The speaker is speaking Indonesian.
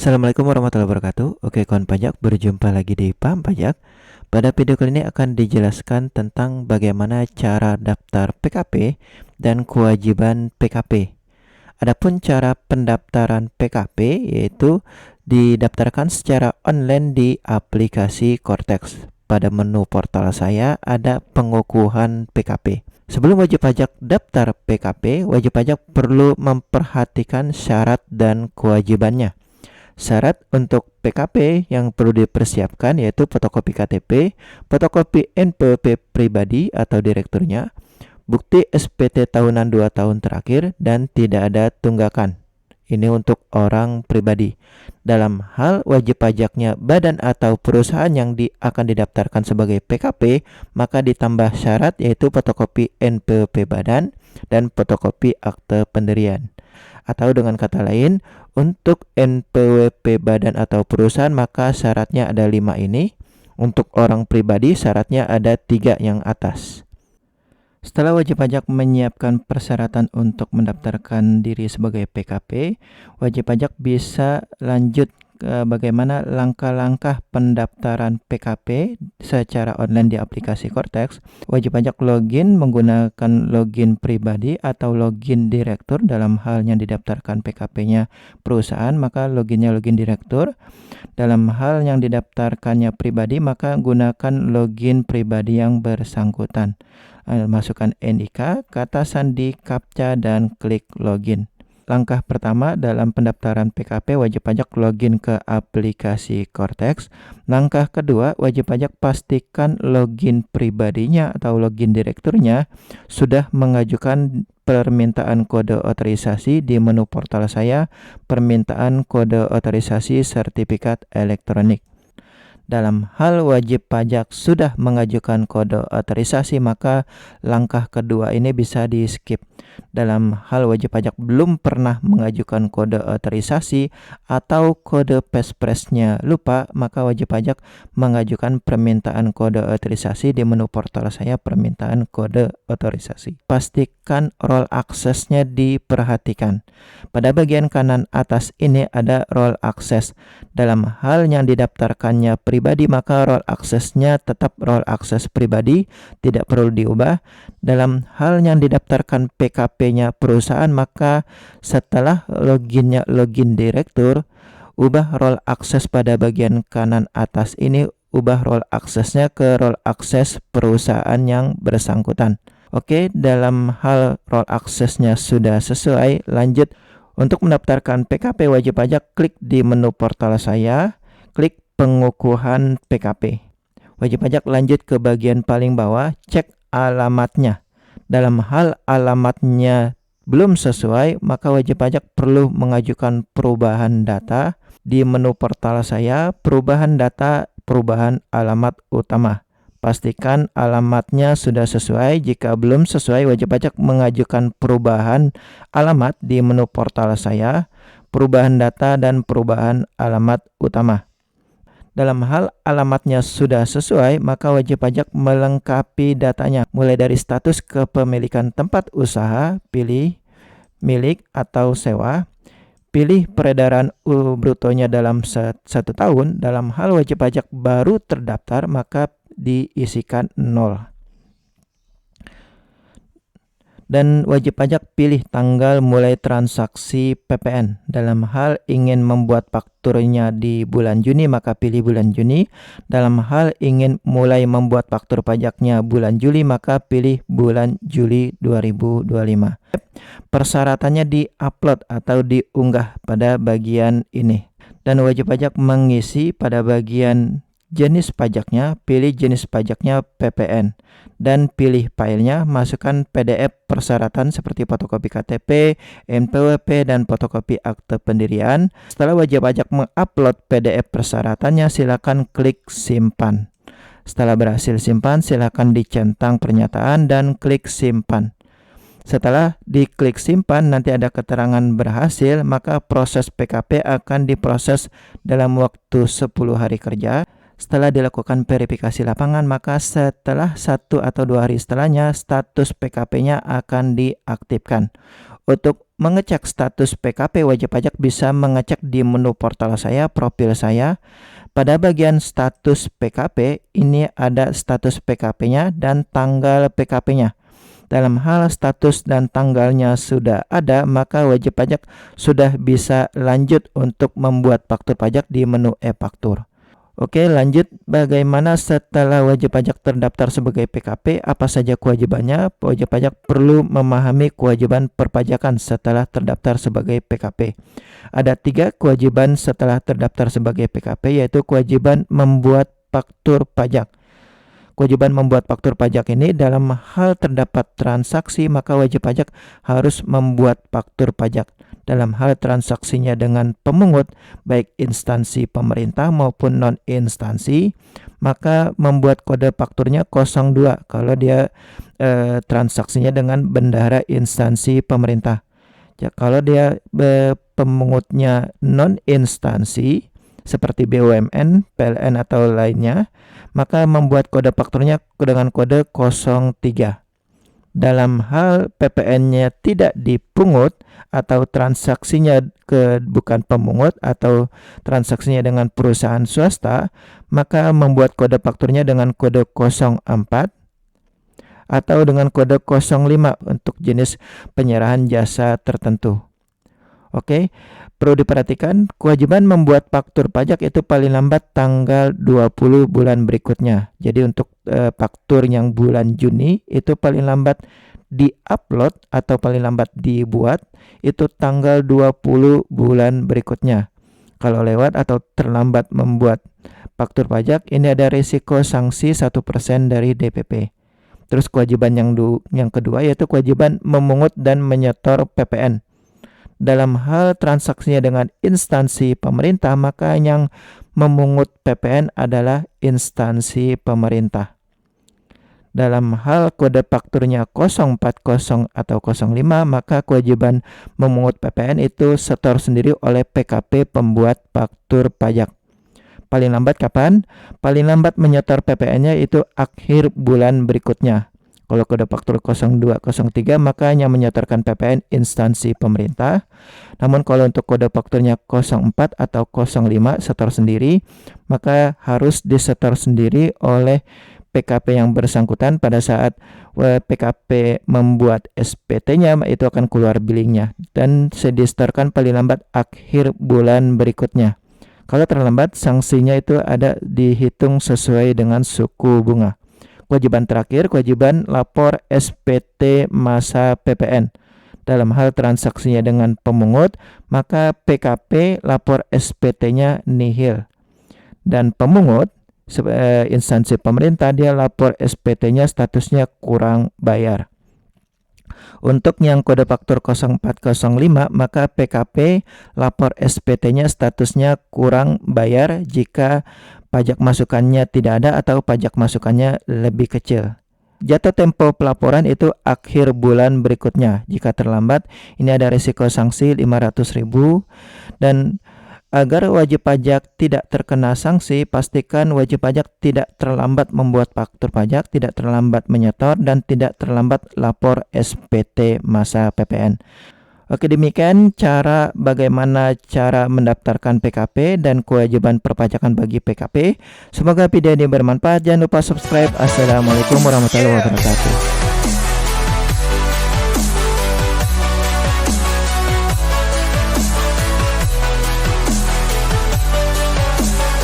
Assalamualaikum warahmatullahi wabarakatuh. Oke, kawan pajak, berjumpa lagi di Paham Pajak. Pada video kali ini akan dijelaskan tentang bagaimana cara daftar PKP dan kewajiban PKP. Adapun cara pendaftaran PKP yaitu didaftarkan secara online di aplikasi Cortex. Pada menu portal saya ada pengukuhan PKP. Sebelum wajib pajak daftar PKP, wajib pajak perlu memperhatikan syarat dan kewajibannya. Syarat untuk PKP yang perlu dipersiapkan yaitu fotokopi KTP, fotokopi NPWP pribadi atau direkturnya, bukti SPT tahunan 2 tahun terakhir, dan tidak ada tunggakan. Ini untuk orang pribadi. Dalam hal wajib pajaknya badan atau perusahaan yang akan didaftarkan sebagai PKP, maka ditambah syarat yaitu fotokopi NPWP badan dan fotokopi akte pendirian. Atau dengan kata lain, untuk NPWP badan atau perusahaan maka syaratnya ada 5 ini. Untuk orang pribadi syaratnya ada 3 yang atas. Setelah wajib pajak menyiapkan persyaratan untuk mendaftarkan diri sebagai PKP, wajib pajak bisa lanjut ke bagaimana langkah-langkah pendaftaran PKP secara online di aplikasi Cortex. Wajib pajak login menggunakan login pribadi atau login direktur. Dalam hal yang didaftarkan PKP-nya perusahaan, maka loginnya login direktur. Dalam hal yang didaftarkannya pribadi, maka gunakan login pribadi yang bersangkutan. Masukkan NIK, kata sandi, CAPTCHA, dan klik login. Langkah pertama dalam pendaftaran PKP, wajib pajak login ke aplikasi Cortex. Langkah kedua, wajib pajak pastikan login pribadinya atau login direkturnya sudah mengajukan permintaan kode otorisasi di menu portal saya, permintaan kode otorisasi sertifikat elektronik. Dalam hal wajib pajak sudah mengajukan kode otorisasi, maka langkah kedua ini bisa di skip. Dalam hal wajib pajak belum pernah mengajukan kode otorisasi atau kode PESPRES-nya lupa, maka wajib pajak mengajukan permintaan kode otorisasi di menu portal saya, permintaan kode otorisasi. Pastikan role access-nya diperhatikan. Pada bagian kanan atas ini ada role access. Dalam hal yang didaftarkannya pribadi, maka role access-nya tetap role access pribadi, tidak perlu diubah. Dalam hal yang didaftarkan PKP-nya perusahaan, maka setelah loginnya login direktur, ubah role access pada bagian kanan atas ini, ubah role access-nya ke role access perusahaan yang bersangkutan. Oke, dalam hal role access-nya sudah sesuai, lanjut. Untuk mendaftarkan PKP wajib pajak, klik di menu portal saya, klik pengukuhan PKP. Wajib pajak lanjut ke bagian paling bawah, cek alamatnya. Dalam hal alamatnya belum sesuai, maka wajib pajak perlu mengajukan perubahan data. Di menu portal saya, perubahan data, perubahan alamat utama. Pastikan alamatnya sudah sesuai. Jika belum sesuai, wajib pajak mengajukan perubahan alamat di menu portal saya, perubahan data, dan perubahan alamat utama. Dalam hal alamatnya sudah sesuai, maka wajib pajak melengkapi datanya, mulai dari status kepemilikan tempat usaha, pilih milik atau sewa, pilih peredaran brutonya dalam 1 tahun. Dalam hal wajib pajak baru terdaftar, maka diisikan 0. Dan wajib pajak pilih tanggal mulai transaksi PPN. Dalam hal ingin membuat fakturnya di bulan Juni, maka pilih bulan Juni. Dalam hal ingin mulai membuat faktur pajaknya bulan Juli, maka pilih bulan Juli 2025. Persyaratannya di-upload atau diunggah pada bagian ini. Dan wajib pajak mengisi pada bagian jenis pajaknya, pilih jenis pajaknya PPN, dan pilih filenya, masukkan PDF persyaratan seperti fotokopi KTP, NPWP, dan fotokopi akte pendirian. Setelah wajib pajak mengupload PDF persyaratannya, silakan klik simpan. Setelah berhasil simpan, silakan dicentang pernyataan dan klik simpan. Setelah diklik simpan, nanti ada keterangan berhasil, maka proses PKP akan diproses dalam waktu 10 hari kerja. Setelah dilakukan verifikasi lapangan, maka setelah 1 atau 2 hari setelahnya status PKP-nya akan diaktifkan. Untuk mengecek status PKP wajib pajak bisa mengecek di menu portal saya, profil saya. Pada bagian status PKP, ini ada status PKP-nya dan tanggal PKP-nya. Dalam hal status dan tanggalnya sudah ada, maka wajib pajak sudah bisa lanjut untuk membuat faktur pajak di menu e-faktur. Oke, lanjut. Bagaimana setelah wajib pajak terdaftar sebagai PKP? Apa saja kewajibannya? Wajib pajak perlu memahami kewajiban perpajakan setelah terdaftar sebagai PKP. Ada 3 kewajiban setelah terdaftar sebagai PKP, yaitu kewajiban membuat faktur pajak. Kewajiban membuat faktur pajak ini dalam hal terdapat transaksi, maka wajib pajak harus membuat faktur pajak. Dalam hal transaksinya dengan pemungut, baik instansi pemerintah maupun non-instansi, maka membuat kode fakturnya 02 kalau dia transaksinya dengan bendahara instansi pemerintah. Ya, kalau dia pemungutnya non-instansi seperti BUMN, PLN atau lainnya, maka membuat kode fakturnya dengan kode 03. Dalam hal PPN-nya tidak dipungut atau transaksinya bukan pemungut atau transaksinya dengan perusahaan swasta, maka membuat kode fakturnya dengan kode 04 atau dengan kode 05 untuk jenis penyerahan jasa tertentu. Oke, perlu diperhatikan kewajiban membuat faktur pajak itu paling lambat tanggal 20 bulan berikutnya. Jadi untuk faktur yang bulan Juni itu paling lambat di-upload atau paling lambat dibuat itu tanggal 20 bulan berikutnya. Kalau lewat atau terlambat membuat faktur pajak, ini ada risiko sanksi 1% dari DPP. Terus kewajiban yang kedua yaitu kewajiban memungut dan menyetor PPN. Dalam hal transaksinya dengan instansi pemerintah, maka yang memungut PPN adalah instansi pemerintah. Dalam hal kode fakturnya 040 atau 05, maka kewajiban memungut PPN itu setor sendiri oleh PKP pembuat faktur pajak. Paling lambat kapan? Paling lambat menyetor PPN-nya itu akhir bulan berikutnya. Kalau kode faktur 0203, maka yang menyetorkan PPN instansi pemerintah. Namun kalau untuk kode fakturnya 04 atau 05 setor sendiri, maka harus disetor sendiri oleh PKP yang bersangkutan. Pada saat PKP membuat SPT-nya, itu akan keluar billingnya dan disetorkan paling lambat akhir bulan berikutnya. Kalau terlambat, sanksinya itu ada dihitung sesuai dengan suku bunga. Kewajiban terakhir, kewajiban lapor SPT masa PPN. Dalam hal transaksinya dengan pemungut, maka PKP lapor SPT-nya nihil. Dan pemungut, instansi pemerintah, dia lapor SPT-nya statusnya kurang bayar. Untuk yang kode faktur 0405, maka PKP lapor SPT-nya statusnya kurang bayar jika pajak masukannya tidak ada atau pajak masukannya lebih kecil. Jatuh tempo pelaporan itu akhir bulan berikutnya. Jika terlambat, ini ada risiko sanksi 500.000. Dan agar wajib pajak tidak terkena sanksi, pastikan wajib pajak tidak terlambat membuat faktur pajak, tidak terlambat menyetor, dan tidak terlambat lapor SPT masa PPN. Oke, demikian bagaimana cara mendaftarkan PKP dan kewajiban perpajakan bagi PKP. Semoga video ini bermanfaat. Jangan lupa subscribe. Assalamualaikum warahmatullahi wabarakatuh.